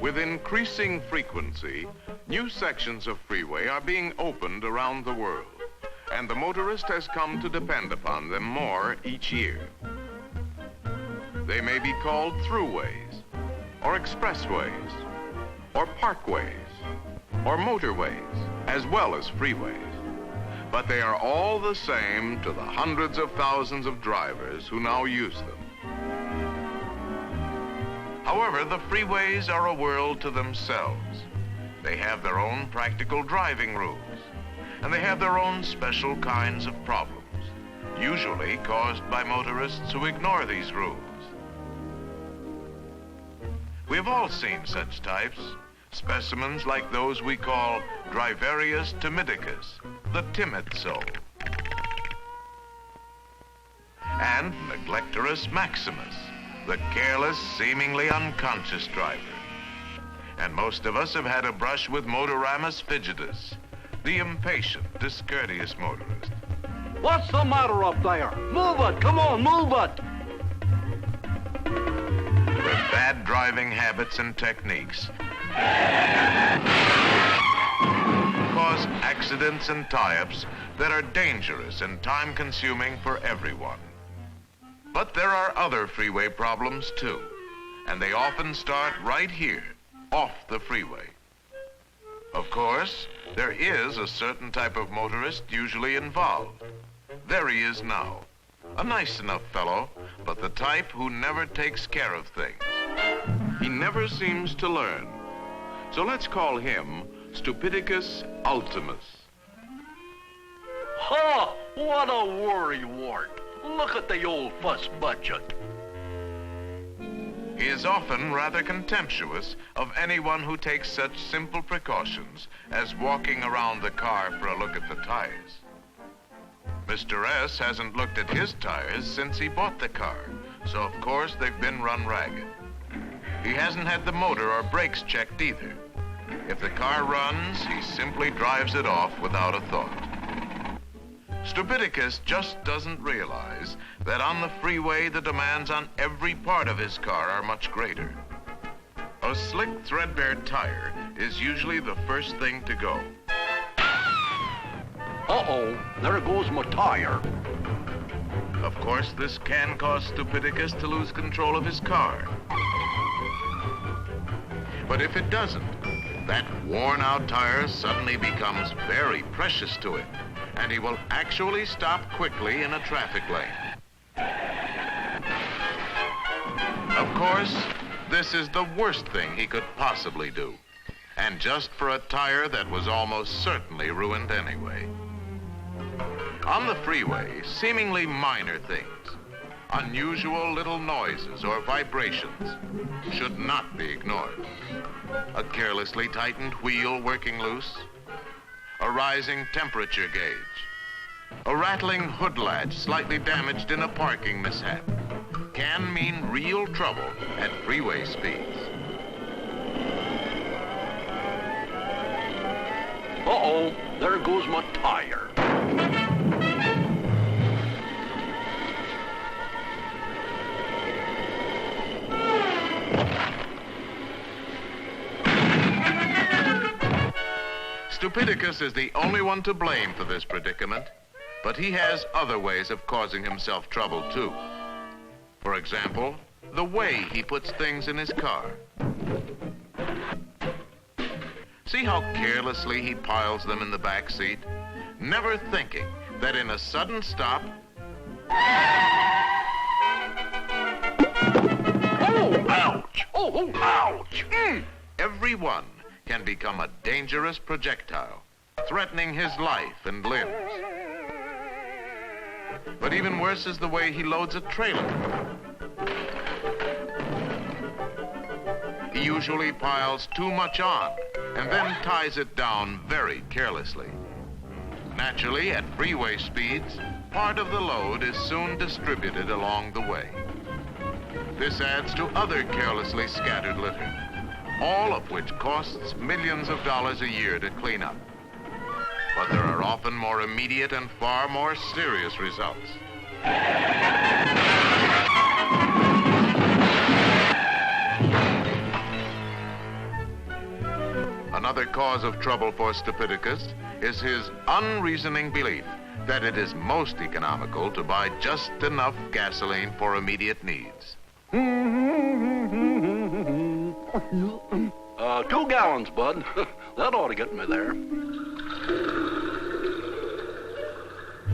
With increasing frequency, new sections of freeway are being opened around the world, and the motorist has come to depend upon them more each year. They may be called throughways, or expressways, or parkways, or motorways, as well as freeways. But they are all the same to the hundreds of thousands of drivers who now use them. However, the freeways are a world to themselves. They have their own practical driving rules, and they have their own special kinds of problems, usually caused by motorists who ignore these rules. We've all seen such types, specimens like those we call Driverius timidicus, the timid soul, and Neglectorus maximus, the careless, seemingly unconscious driver. And most of us have had a brush with Motoramus fidgetus, the impatient, discourteous motorist. What's the matter up there? Move it, come on, move it! With bad driving habits and techniques, cause accidents and tie-ups that are dangerous and time-consuming for everyone. But there are other freeway problems too, and they often start right here, off the freeway. Of course, there is a certain type of motorist usually involved. There he is now, a nice enough fellow, but the type who never takes care of things. He never seems to learn. So let's call him Stupidicus ultimus. Ha! What a worrywart! Look at the old fuss budget. He is often rather contemptuous of anyone who takes such simple precautions as walking around the car for a look at the tires. Mr. S hasn't looked at his tires since he bought the car, so of course they've been run ragged. He hasn't had the motor or brakes checked either. If the car runs, he simply drives it off without a thought. Stupidicus just doesn't realize that on the freeway the demands on every part of his car are much greater. A slick, threadbare tire is usually the first thing to go. Uh-oh, there goes my tire. Of course, this can cause Stupidicus to lose control of his car. But if it doesn't, that worn-out tire suddenly becomes very precious to him, and he will actually stop quickly in a traffic lane. Of course, this is the worst thing he could possibly do, and just for a tire that was almost certainly ruined anyway. On the freeway, seemingly minor things, unusual little noises or vibrations, should not be ignored. A carelessly tightened wheel working loose, a rising temperature gauge, a rattling hood latch slightly damaged in a parking mishap can mean real trouble at freeway speeds. Uh-oh, there goes my tire. Stupidicus is the only one to blame for this predicament, but he has other ways of causing himself trouble too. For example, the way he puts things in his car. See how carelessly he piles them in the back seat, never thinking that in a sudden stop... Oh, ouch! Oh, ouch! Every one can become a dangerous projectile, threatening his life and limbs. But even worse is the way he loads a trailer. He usually piles too much on and then ties it down very carelessly. Naturally, at freeway speeds, part of the load is soon distributed along the way. This adds to other carelessly scattered litter, all of which costs millions of dollars a year to clean up. But there are often more immediate and far more serious results. cause of trouble for Stupidicus is his unreasoning belief that it is most economical to buy just enough gasoline for immediate needs. 2 gallons, bud. That ought to get me there.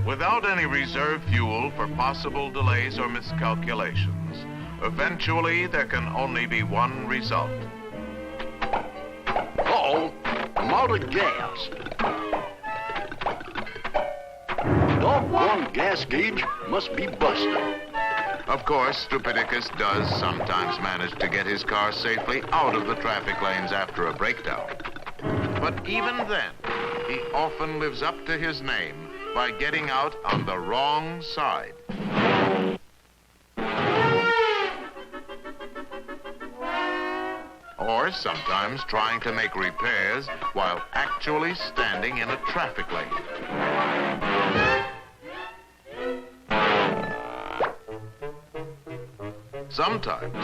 Without any reserve fuel for possible delays or miscalculations, eventually there can only be one result. Uh-oh, I'm out of gas. Doggone gas gauge must be busted. Of course, Stupidicus does sometimes manage to get his car safely out of the traffic lanes after a breakdown. But even then, he often lives up to his name by getting out on the wrong side. Or sometimes trying to make repairs while actually standing in a traffic lane. Sometimes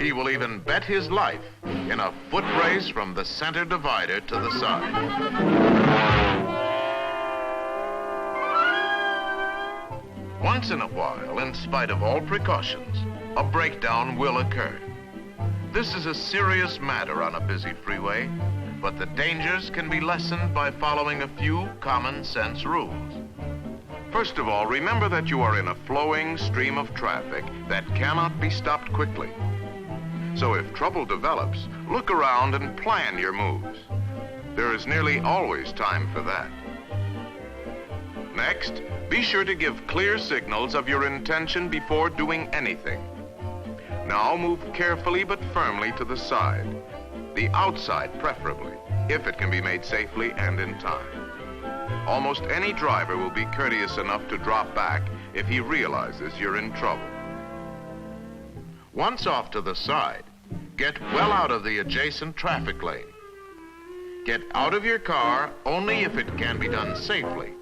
he will even bet his life in a foot race from the center divider to the side. Once in a while, in spite of all precautions, a breakdown will occur. This is a serious matter on a busy freeway, but the dangers can be lessened by following a few common sense rules. First of all, remember that you are in a flowing stream of traffic that cannot be stopped quickly. So if trouble develops, look around and plan your moves. There is nearly always time for that. Next, be sure to give clear signals of your intention before doing anything. Now move carefully but firmly to the side, the outside preferably, if it can be made safely and in time. Almost any driver will be courteous enough to drop back if he realizes you're in trouble. Once off to the side, get well out of the adjacent traffic lane. Get out of your car only if it can be done safely,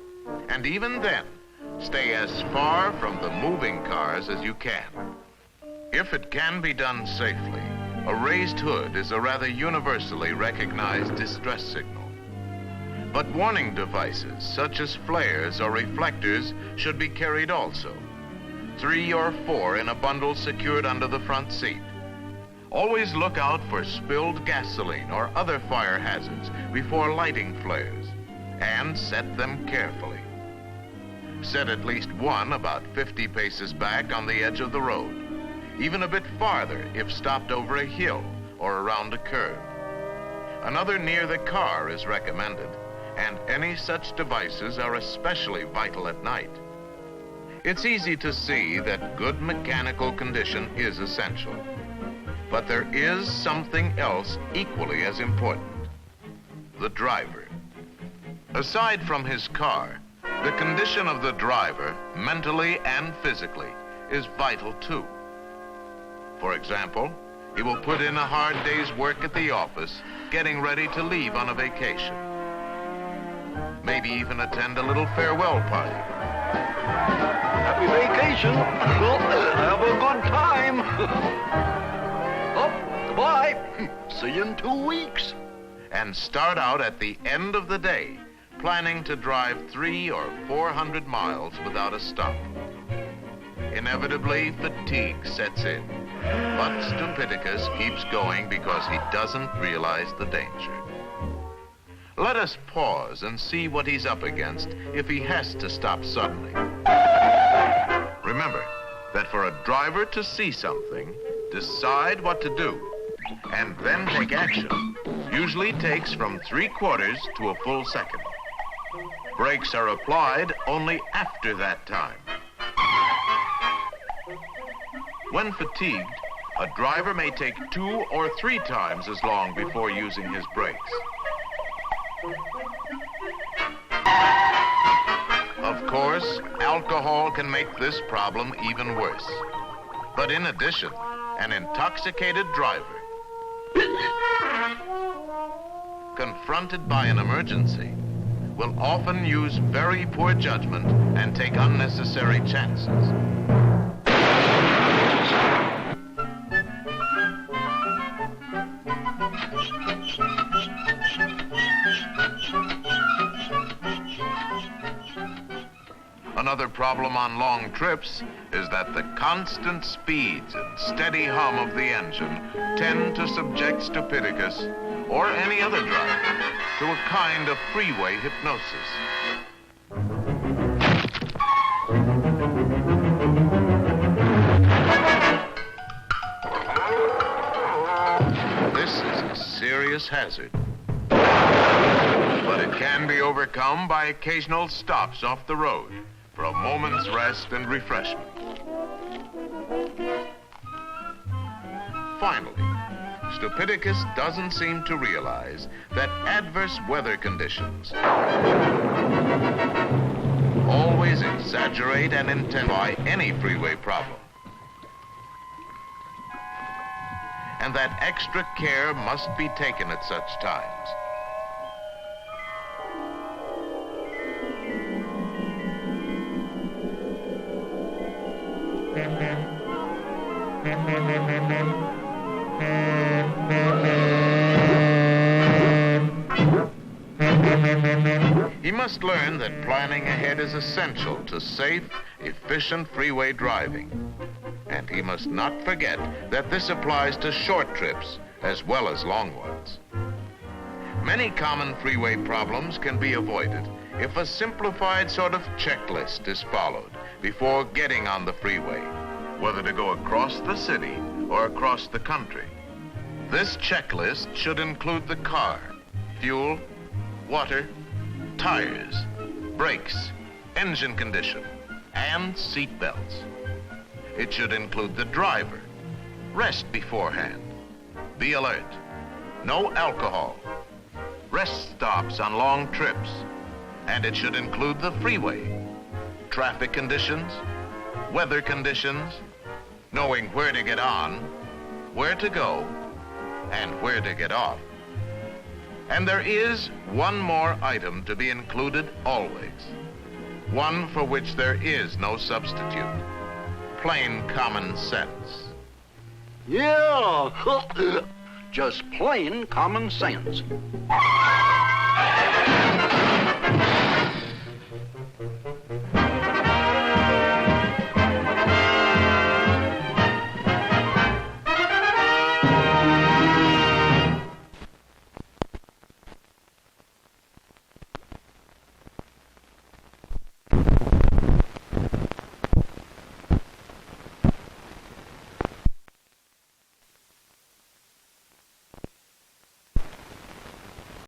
and even then, stay as far from the moving cars as you can. If it can be done safely, a raised hood is a rather universally recognized distress signal. But warning devices, such as flares or reflectors, should be carried also. 3 or 4 in a bundle secured under the front seat. Always look out for spilled gasoline or other fire hazards before lighting flares, and set them carefully. Set at least one about 50 paces back on the edge of the road, even a bit farther if stopped over a hill or around a curve. Another near the car is recommended, and any such devices are especially vital at night. It's easy to see that good mechanical condition is essential, but there is something else equally as important: the driver. Aside from his car, the condition of the driver, mentally and physically, is vital too. For example, he will put in a hard day's work at the office, getting ready to leave on a vacation. Maybe even attend a little farewell party. Happy vacation. Have a good time. Oh, goodbye. See you in 2 weeks. And start out at the end of the day, planning to drive 300 or 400 miles without a stop. Inevitably, fatigue sets in, but Stupidicus keeps going because he doesn't realize the danger. Let us pause and see what he's up against if he has to stop suddenly. Remember that for a driver to see something, decide what to do, and then take action, usually takes from 3/4 to a full second. Brakes are applied only after that time. When fatigued, a driver may take 2 or 3 times as long before using his brakes. Of course, alcohol can make this problem even worse. But in addition, an intoxicated driver, confronted by an emergency, will often use very poor judgment and take unnecessary chances. Another problem on long trips is that the constant speeds and steady hum of the engine tend to subject Stupidicus, or any other driver, to a kind of freeway hypnosis. This is a serious hazard, but it can be overcome by occasional stops off the road for a moment's rest and refreshment. Finally, Stupidicus doesn't seem to realize that adverse weather conditions always exaggerate and intensify any freeway problem, and that extra care must be taken at such times. He must learn that planning ahead is essential to safe, efficient freeway driving. And he must not forget that this applies to short trips as well as long ones. Many common freeway problems can be avoided if a simplified sort of checklist is followed before getting on the freeway, whether to go across the city or across the country. This checklist should include the car, fuel, water, tires, brakes, engine condition, and seat belts. It should include the driver. Rest beforehand. Be alert. No alcohol. Rest stops on long trips. And it should include the freeway. Traffic conditions, weather conditions, knowing where to get on, where to go, and where to get off. And there is one more item to be included always. One for which there is no substitute. Plain common sense. Yeah, just plain common sense.